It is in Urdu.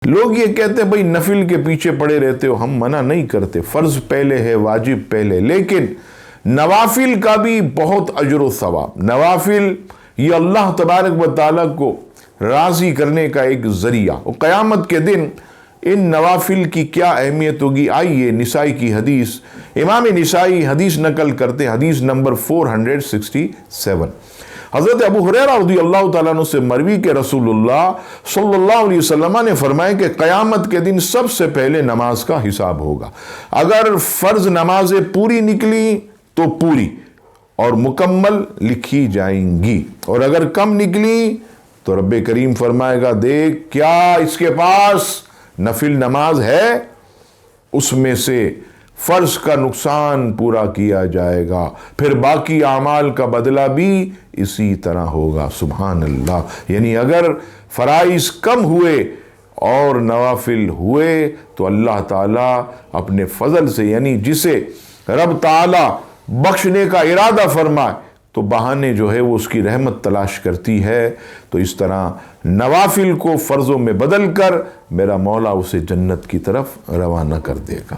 لوگ یہ کہتے ہیں بھئی نفل کے پیچھے پڑے رہتے ہو، ہم منع نہیں کرتے، فرض پہلے ہے، واجب پہلے، لیکن نوافل کا بھی بہت اجر و ثواب۔ نوافل یہ اللہ تبارک و تعالیٰ کو راضی کرنے کا ایک ذریعہ، اور قیامت کے دن ان نوافل کی کیا اہمیت ہوگی۔ آئیے نسائی کی حدیث، امام نسائی حدیث نقل کرتے، حدیث نمبر 467، حضرت ابو ہریرہ رضی اللہ تعالیٰ عنہ سے مروی کہ رسول اللہ صلی اللہ علیہ وسلم نے فرمایا کہ قیامت کے دن سب سے پہلے نماز کا حساب ہوگا۔ اگر فرض نمازیں پوری نکلی تو پوری اور مکمل لکھی جائیں گی، اور اگر کم نکلی تو رب کریم فرمائے گا دیکھ کیا اس کے پاس نفل نماز ہے، اس میں سے فرض کا نقصان پورا کیا جائے گا، پھر باقی اعمال کا بدلہ بھی اسی طرح ہوگا۔ سبحان اللہ۔ یعنی اگر فرائض کم ہوئے اور نوافل ہوئے تو اللہ تعالیٰ اپنے فضل سے، یعنی جسے رب تعالیٰ بخشنے کا ارادہ فرمائے تو بہانے جو ہے وہ اس کی رحمت تلاش کرتی ہے، تو اس طرح نوافل کو فرضوں میں بدل کر میرا مولا اسے جنت کی طرف روانہ کر دے گا۔